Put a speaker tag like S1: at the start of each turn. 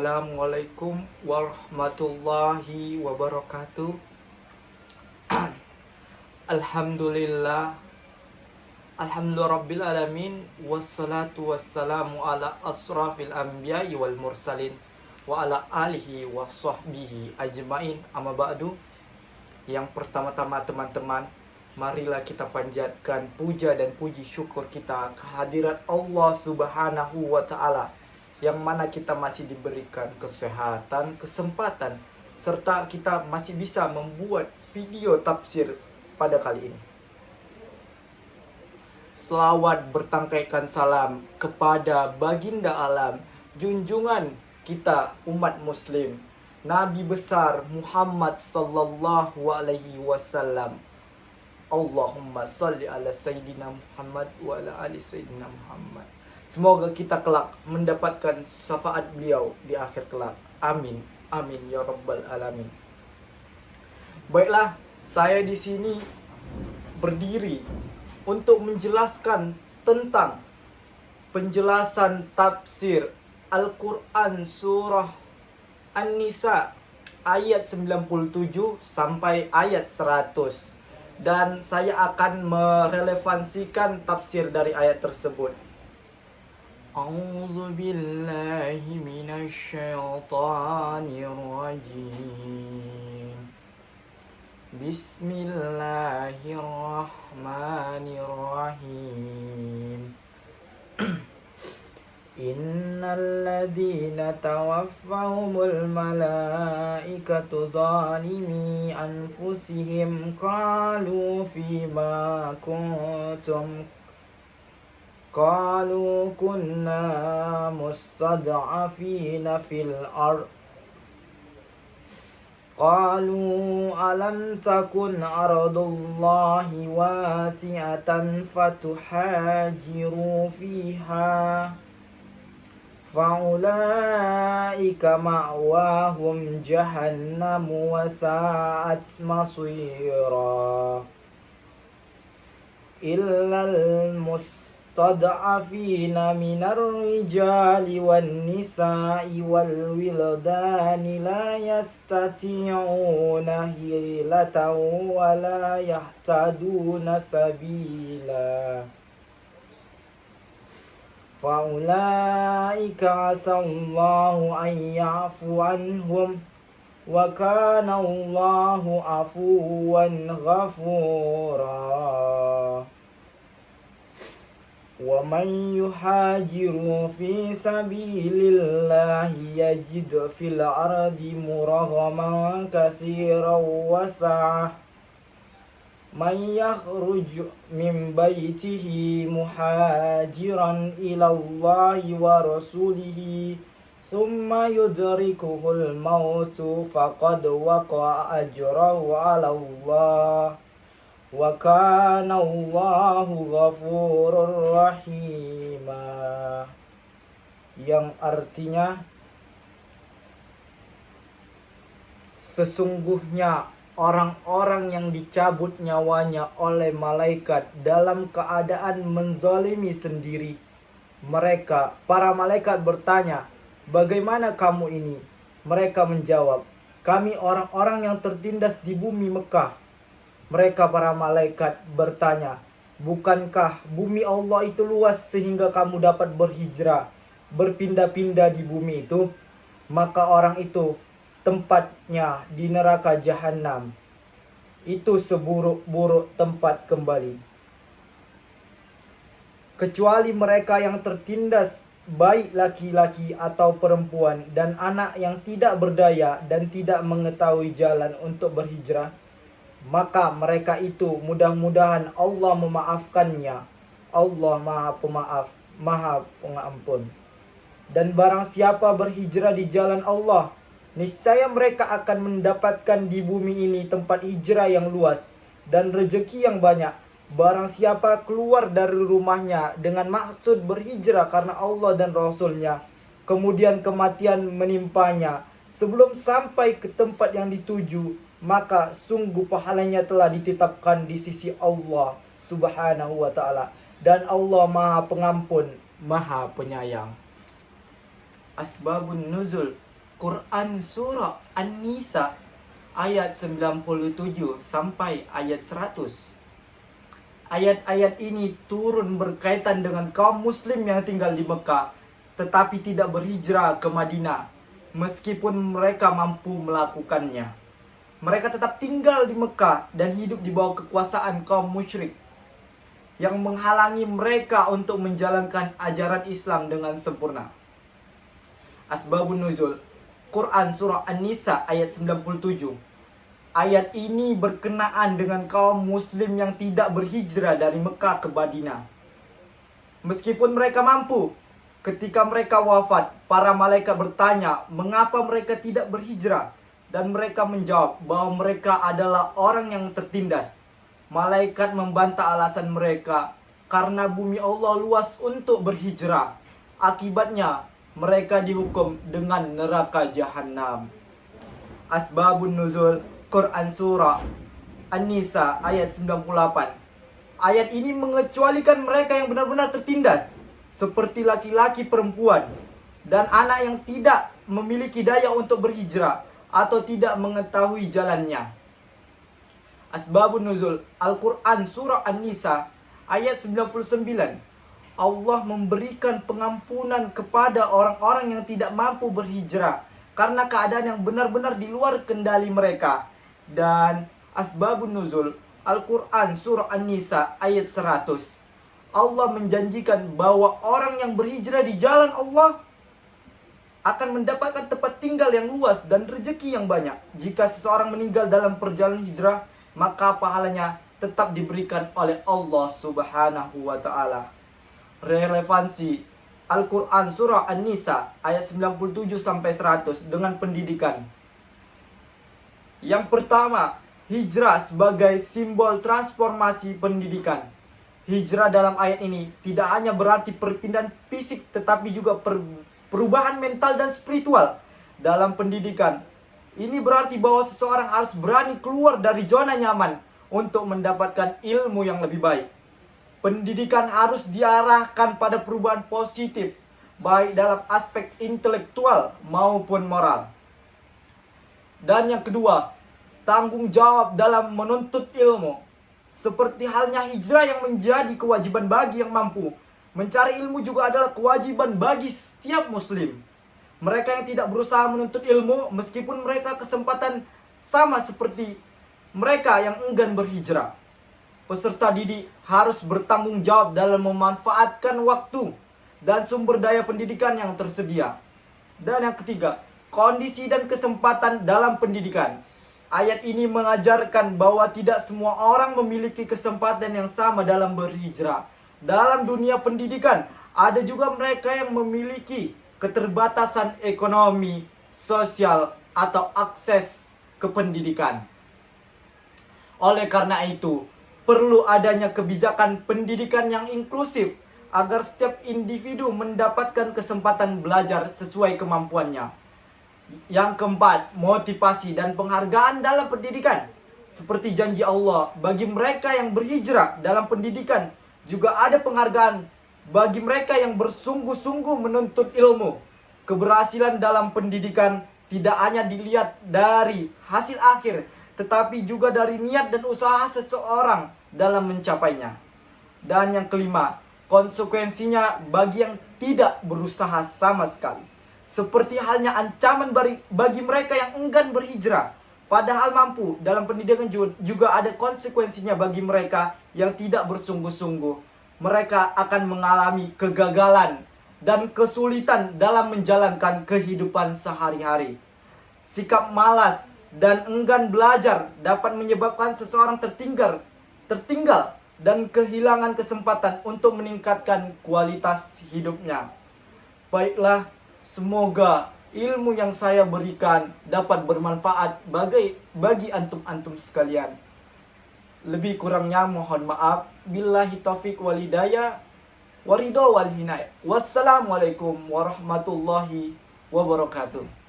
S1: Assalamualaikum warahmatullahi wabarakatuh. Alhamdulillah, Alhamdulillah alamin. Wassalatu wassalamu ala asrafil anbiya'i wal mursalin wa ala alihi wa sahbihi ajmain. Amma ba'du. Yang pertama-tama teman-teman, marilah kita panjatkan puja dan puji syukur kita kehadirat Allah Subhanahu wa ta'ala, yang mana kita masih diberikan kesehatan, kesempatan, serta kita masih bisa membuat video tafsir pada kali ini. Selawat bertangkaikan salam kepada baginda alam, junjungan kita umat muslim, Nabi besar Muhammad sallallahu alaihi wasallam. Allahumma salli ala Sayyidina Muhammad wa ala ali Sayyidina Muhammad. Semoga kita kelak mendapatkan syafaat beliau di akhir kelak. Amin. Amin ya rabbal alamin. Baiklah, saya di sini berdiri untuk menjelaskan tentang penjelasan tafsir Al-Quran surah An-Nisa ayat 97 sampai ayat 100. Dan saya akan merelevansikan tafsir dari ayat tersebut. A'udzu billahi minasyaitonir rajim. Bismillahirrahmanirrahim. Innal ladzina tawaffahumul malaikatu zalimi anfusihim qalu fima kuntum qalu kunna mustad'afina fil ard qalu alam takun ardullahi wasi'atan fatuhajiru fiha faulaika ma'wahum jahannam wa sa'at masira illal mustad'afina minar rijali wan nisa'i wal wildani la yastati'una hilatan wa la yahtaduna sabila faulaika asallahu an ya'fu anhum wa kana Allahu afuwan ghafura. Wa man yuhajiru fi sabilillahi yajid fil ardi muraghaman katsiran wa sa'ah man yakhruj min baytihi muhajiran ila Allahi wa rasulihi thumma yudrikuhul mautu faqad waqa'a ajrahu 'ala Allah wa kana Allahu ghafurur rahima. Yang artinya, sesungguhnya orang-orang yang dicabut nyawanya oleh malaikat dalam keadaan menzalimi sendiri. Mereka, para malaikat bertanya, "Bagaimana kamu ini?" Mereka menjawab, "Kami orang-orang yang tertindas di bumi Mekah." Mereka, para malaikat, bertanya, "Bukankah bumi Allah itu luas sehingga kamu dapat berhijrah, berpindah-pindah di bumi itu?" Maka orang itu tempatnya di neraka jahanam. Itu seburuk-buruk tempat kembali. Kecuali mereka yang tertindas, baik laki-laki atau perempuan, dan anak yang tidak berdaya dan tidak mengetahui jalan untuk berhijrah, maka mereka itu mudah-mudahan Allah memaafkannya. Allah Maha Pemaaf, Maha Pengampun. Dan barang siapa berhijrah di jalan Allah, niscaya mereka akan mendapatkan di bumi ini tempat hijrah yang luas dan rezeki yang banyak. Barang siapa keluar dari rumahnya dengan maksud berhijrah karena Allah dan Rasulnya, kemudian kematian menimpanya sebelum sampai ke tempat yang dituju, maka sungguh pahalanya telah ditetapkan di sisi Allah Subhanahu wa ta'ala. Dan Allah Maha Pengampun, Maha Penyayang. Asbabun nuzul Quran Surah An-Nisa ayat 97 sampai ayat 100. Ayat-ayat ini turun berkaitan dengan kaum muslim yang tinggal di Mekah tetapi tidak berhijrah ke Madinah meskipun mereka mampu melakukannya. Mereka tetap tinggal di Mekah dan hidup di bawah kekuasaan kaum musyrik yang menghalangi mereka untuk menjalankan ajaran Islam dengan sempurna. Asbabun Nuzul Quran Surah An-Nisa ayat 97. Ayat ini berkenaan dengan kaum muslim yang tidak berhijrah dari Mekah ke Madinah. Meskipun mereka mampu, ketika mereka wafat, para malaikat bertanya mengapa mereka tidak berhijrah, dan mereka menjawab bahwa mereka adalah orang yang tertindas. Malaikat membantah alasan mereka karena bumi Allah luas untuk berhijrah. Akibatnya mereka dihukum dengan neraka jahanam. Asbabun Nuzul Quran Surah An-Nisa ayat 98. Ayat ini mengecualikan mereka yang benar-benar tertindas, seperti laki-laki, perempuan, dan anak yang tidak memiliki daya untuk berhijrah atau tidak mengetahui jalannya. Asbabun Nuzul Al-Quran Surah An-Nisa ayat 99. Allah memberikan pengampunan kepada orang-orang yang tidak mampu berhijrah karena keadaan yang benar-benar di luar kendali mereka. Dan Asbabun Nuzul Al-Quran Surah An-Nisa ayat 100. Allah menjanjikan bahwa orang yang berhijrah di jalan Allah akan mendapatkan tempat tinggal yang luas dan rezeki yang banyak. Jika seseorang meninggal dalam perjalanan hijrah, maka pahalanya tetap diberikan oleh Allah Subhanahu wa ta'ala. Relevansi Al-Quran Surah An-Nisa ayat 97 sampai 100 dengan pendidikan. Yang pertama, hijrah sebagai simbol transformasi pendidikan. Hijrah dalam ayat ini tidak hanya berarti perpindahan fisik tetapi juga perubahan mental dan spiritual dalam pendidikan. Ini berarti bahwa seseorang harus berani keluar dari zona nyaman untuk mendapatkan ilmu yang lebih baik. Pendidikan harus diarahkan pada perubahan positif, baik dalam aspek intelektual maupun moral. Dan yang kedua, tanggung jawab dalam menuntut ilmu. Seperti halnya hijrah yang menjadi kewajiban bagi yang mampu, mencari ilmu juga adalah kewajiban bagi setiap muslim. Mereka yang tidak berusaha menuntut ilmu, meskipun mereka kesempatan sama seperti mereka yang enggan berhijrah. Peserta didik harus bertanggung jawab dalam memanfaatkan waktu dan sumber daya pendidikan yang tersedia. Dan yang ketiga, kondisi dan kesempatan dalam pendidikan. Ayat ini mengajarkan bahwa tidak semua orang memiliki kesempatan yang sama dalam berhijrah. Dalam dunia pendidikan, ada juga mereka yang memiliki keterbatasan ekonomi, sosial, atau akses ke pendidikan. Oleh karena itu, perlu adanya kebijakan pendidikan yang inklusif agar setiap individu mendapatkan kesempatan belajar sesuai kemampuannya. Yang keempat, motivasi dan penghargaan dalam pendidikan. Seperti janji Allah, bagi mereka yang berhijrah dalam pendidikan juga ada penghargaan bagi mereka yang bersungguh-sungguh menuntut ilmu. Keberhasilan dalam pendidikan tidak hanya dilihat dari hasil akhir, tetapi juga dari niat dan usaha seseorang dalam mencapainya. Dan yang kelima, konsekuensinya bagi yang tidak berusaha sama sekali. Seperti halnya ancaman bagi mereka yang enggan berhijrah, padahal mampu. Dalam pendidikan juga ada konsekuensinya bagi mereka yang tidak bersungguh-sungguh. Mereka akan mengalami kegagalan dan kesulitan dalam menjalankan kehidupan sehari-hari. Sikap malas dan enggan belajar dapat menyebabkan seseorang tertinggal dan kehilangan kesempatan untuk meningkatkan kualitas hidupnya. Baiklah, semoga ilmu yang saya berikan dapat bermanfaat bagi antum-antum sekalian. Lebih kurangnya mohon maaf. Billahi taufik wal hidayah, waridho wal hinayah. Wassalamualaikum warahmatullahi wabarakatuh.